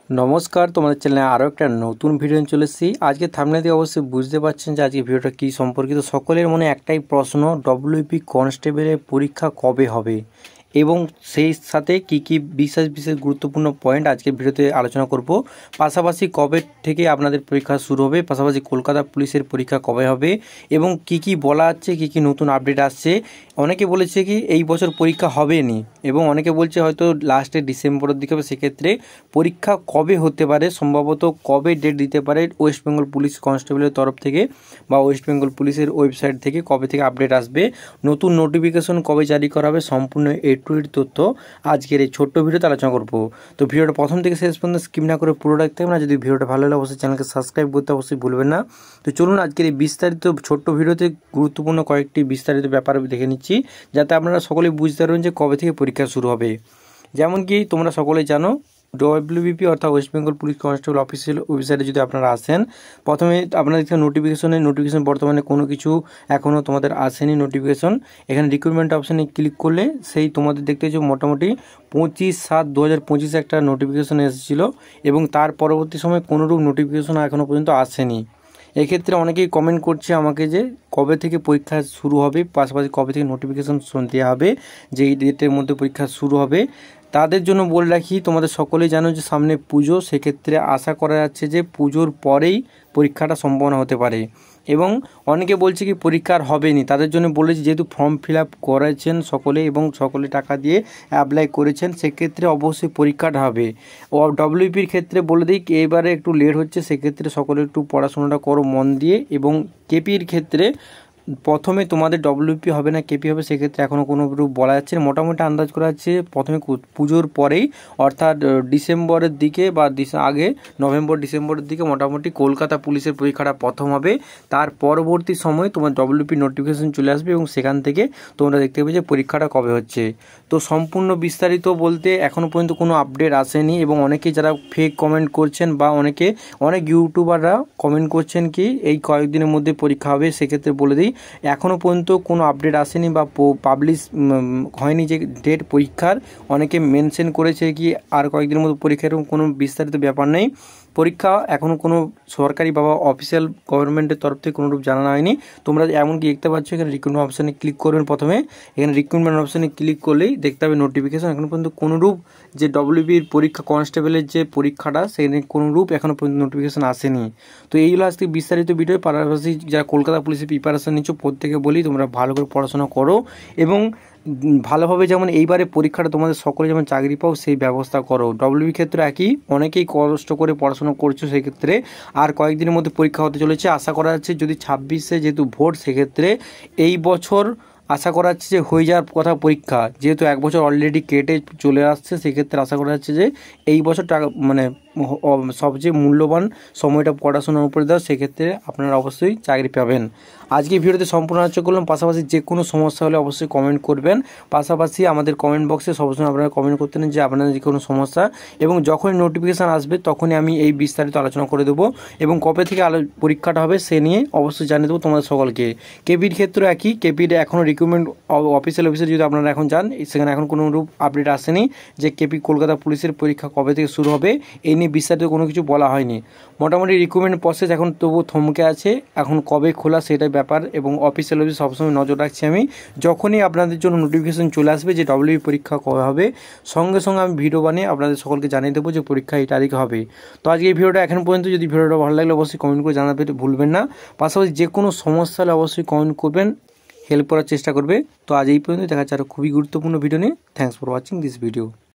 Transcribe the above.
नमस्कार तुम्हारे चैनल आरो एक नतून भिडियो चले एसेছি आज के थामनेल দিয়ে अवश्य बुझते पाরছেন যে আজকে ভিডিওটা কি সম্পর্কিত। সকলের মনে একটাই প্রশ্ন, ডব্লিউপি কনস্টেবলের পরীক্ষা কবে হবে এবং সেই সাথে কি কি বিশেষ গুরুত্বপূর্ণ পয়েন্ট আজকে ভিডিওতে আলোচনা করব। পাশাপাশি কবে থেকে আপনাদের পরীক্ষা শুরু হবে, পাশাপাশি কলকাতা পুলিশের পরীক্ষা কবে হবে এবং কি বলা আছে, কি নতুন আপডেট আসছে। অনেকে বলেছে কি এই বছর পরীক্ষা হবে নি এবং অনেকে বলছে হয়তো লাস্টে ডিসেম্বরের দিকে হবে। সেক্ষেত্রে পরীক্ষা কবে হতে পারে, সম্ভবত কবে ডেট দিতে পারে ওয়েস্ট বেঙ্গল পুলিশ কনস্টেবলের তরফ থেকে বা ওয়েস্ট বেঙ্গল পুলিশের ওয়েবসাইট থেকে কবে থেকে আপডেট আসবে, নতুন নোটিফিকেশন কবে জারি করা হবে, সম্পূর্ণ তথ্য আজকের এই ছোট্ট ভিডিওতে আলোচনা করব। তো ভিডিওটা প্রথম থেকে শেষ পর্যন্ত স্কিপ না করে পুরো দেখতে হবে না। যদি ভিডিওটা ভালো লাগে অবশ্যই চ্যানেলকে সাবস্ক্রাইব করতে অবশ্যই ভুলবেন না। তো চলুন আজকের এই বিস্তারিত ছোট্ট ভিডিওতে গুরুত্বপূর্ণ কয়েকটি বিস্তারিত ব্যাপার দেখে নিচ্ছি, যাতে আপনারা সকলেই বুঝতে পারবেন যে কবে থেকে পরীক্ষা শুরু হবে। যেমন কি তোমরা সকলেই জানো, ডব্লিউবিপি অর্থাৎ West Bengal police constable official ওয়েবসাইটে যদি আপনারা আসেন, প্রথমে আপনারা দেখছেন নোটিফিকেশন বর্তমানে কোনো কিছু এখনও তোমাদের আসেনি নোটিফিকেশন। এখানে রিক্রুটমেন্ট অপশানে ক্লিক করলে সেই তোমাদের দেখতে যে মোটামুটি 25/7/2025 একটা নোটিফিকেশন এসেছিলো এবং তার পরবর্তী সময় কোনোরূপ নোটিফিকেশন এখনও পর্যন্ত আসেনি। এক্ষেত্রে অনেকেই কমেন্ট করছে আমাকে যে কবে থেকে পরীক্ষা শুরু হবে, পাশাপাশি কবে থেকে নোটিফিকেশন দেওয়া হবে যে এই ডেটের মধ্যে পরীক্ষা শুরু হবে। তাদের জন্য বলে রাখি, তোমাদের সকলেই জানো যে সামনে পুজো, সেক্ষেত্রে আশা করা যাচ্ছে যে পুজোর পরেই পরীক্ষাটা সম্পন্ন হতে পারে। এবং অনেকে বলছে কি পরীক্ষার হবে নি, তাদের জন্য বলেছি যেহেতু ফর্ম ফিল আপ করেছেন সকলে এবং সকলে টাকা দিয়ে অ্যাপ্লাই করেছেন, সেক্ষেত্রে অবশ্যই পরীক্ষাটা হবে। ও ডব্লিউপির ক্ষেত্রে বলে দিই এবারে একটু লেট হচ্ছে, সেক্ষেত্রে সকলে একটু পড়াশোনাটা করো মন দিয়ে। এবং কেপির ক্ষেত্রে প্রথমে তোমাদের ডব্লিউপি হবে না কেপি হবে, সেক্ষেত্রে এখনও কোনো রূপ বলা যাচ্ছে না। মোটামুটি আন্দাজ করা যাচ্ছে প্রথমে পুজোর পরেই অর্থাৎ ডিসেম্বরের দিকে বা আগে নভেম্বর ডিসেম্বরের দিকে মোটামুটি কলকাতা পুলিশের পরীক্ষাটা প্রথম হবে। তার পরবর্তী সময় তোমার ডব্লিউপি নোটিফিকেশন চলে আসবে এবং সেখান থেকে তোমরা দেখতে পাবে যে পরীক্ষাটা কবে হচ্ছে। তো সম্পূর্ণ বিস্তারিত বলতে এখনও পর্যন্ত কোনো আপডেট আসেনি এবং অনেকে যারা ফেক কমেন্ট করছেন বা অনেক ইউটিউবাররা কমেন্ট করছেন কি এই কয়েকদিনের মধ্যে পরীক্ষা হবে, সেক্ষেত্রে বলে দিই এখনও পর্যন্ত কোনো আপডেট আসেনি বা পাবলিশ হয়নি যে ডেট পরীক্ষার। অনেকে মেনশন করেছে কি আর কয়েকদিনের মধ্যে পরীক্ষা, এরকম কোনো বিস্তারিত ব্যাপার নেই। পরীক্ষা এখনও কোনো সরকারি বা অফিসিয়াল গভর্নমেন্টের তরফ থেকে কোনোরূপ জানানো হয়নি। তোমরা এমনকি দেখতে পাচ্ছ এখানে রিক্রুটমেন্ট অপশানে ক্লিক করবেন। প্রথমে এখানে রিক্রুটমেন্ট অপশানে ক্লিক করলেই দেখতে হবে নোটিফিকেশন। এখনও পর্যন্ত কোনোরূপ যে ডব্লিউবির পরীক্ষা কনস্টেবলের যে পরীক্ষাটা সেখানে কোনোরূপ এখনও পর্যন্ত নোটিফিকেশন আসেনি। তো এইগুলো আজকে বিস্তারিত ভিডিও। পাশাপাশি যারা কলকাতা পুলিশের প্রিপারেশন নিচ্ছ প্রত্যেকে বলি তোমরা ভালো করে পড়াশোনা করো এবং ভালোভাবে যেমন এইবারে পরীক্ষাটা তোমাদের সকলে যেমন চাকরি পাও সেই ব্যবস্থা করো। ডব্লিউবি ক্ষেত্রে একই, অনেকেই কষ্ট করে পড়াশোনা করছো, সেক্ষেত্রে আর কয়েকদিনের মধ্যে পরীক্ষা হতে চলেছে। আশা করা যাচ্ছে যদি 26-এ যেহেতু ভোট, সেক্ষেত্রে এই বছর আশা করা যাচ্ছে যে হয়ে যাওয়ার কথা পরীক্ষা, যেহেতু এক বছর অলরেডি কেটে চলে আসছে, সেক্ষেত্রে আশা করা যাচ্ছে যে এই বছরটা মানে সবচেয়ে মূল্যবান সময়টা পড়াশোনার উপরে দেওয়া, সেক্ষেত্রে আপনারা অবশ্যই চাকরি পাবেন। আজকে ভিডিওতে সম্পূর্ণ আলোচনা করলাম। পাশাপাশি যে কোনো সমস্যা হলে অবশ্যই কমেন্ট করবেন। পাশাপাশি আমাদের কমেন্ট বক্সে সবসময় আপনারা কমেন্ট করতে নেন যে আপনাদের যে কোনো সমস্যা, এবং যখনই নোটিফিকেশান আসবে তখনই আমি এই বিস্তারিত আলোচনা করে দেবো এবং কবে থেকে পরীক্ষাটা হবে সে নিয়ে অবশ্যই জানিয়ে দেবো তোমাদের সকলকে। কেপির ক্ষেত্রে একই, কেপির এখনও রিক্রুটমেন্ট অফিসিয়াল অফিসে যদি আপনারা এখন যান, সেখানে এখন কোনো রূপ আপডেট আসেনি যে কেপি কলকাতা পুলিশের পরীক্ষা কবে থেকে শুরু হবে, এই নিয়ে বিস্তারিত কোনো কিছু বলা হয়নি। মোটামুটি রিক্রুটমেন্ট প্রসেস এখন তবু থমকে আছে, এখন কবে খোলা সেটাই ব্যাপার এবং অফিসিয়াল অফিস সবসময় নজর রাখছি আমি। যখনই আপনাদের জন্য নোটিফিকেশন চলে আসবে যে ডব্লিউবি পরীক্ষা কবে হবে, সঙ্গে সঙ্গে আমি ভিডিও বানিয়ে আপনাদের সকলকে জানিয়ে দেবো যে পরীক্ষা এই তারিখে হবে। তো আজকে এই ভিডিওটা এখন পর্যন্ত। যদি ভিডিওটা ভালো লাগলে অবশ্যই কমেন্ট করে জানাতে ভুলবেন না। পাশাপাশি যে কোনো সমস্যা হলে অবশ্যই কমেন্ট করবেন, হেল্প করার চেষ্টা করবে। তো আজ এই পর্যন্ত, দেখা যাচ্ছে আরও খুবই গুরুত্বপূর্ণ ভিডিও নিয়ে। Thanks for watching this video.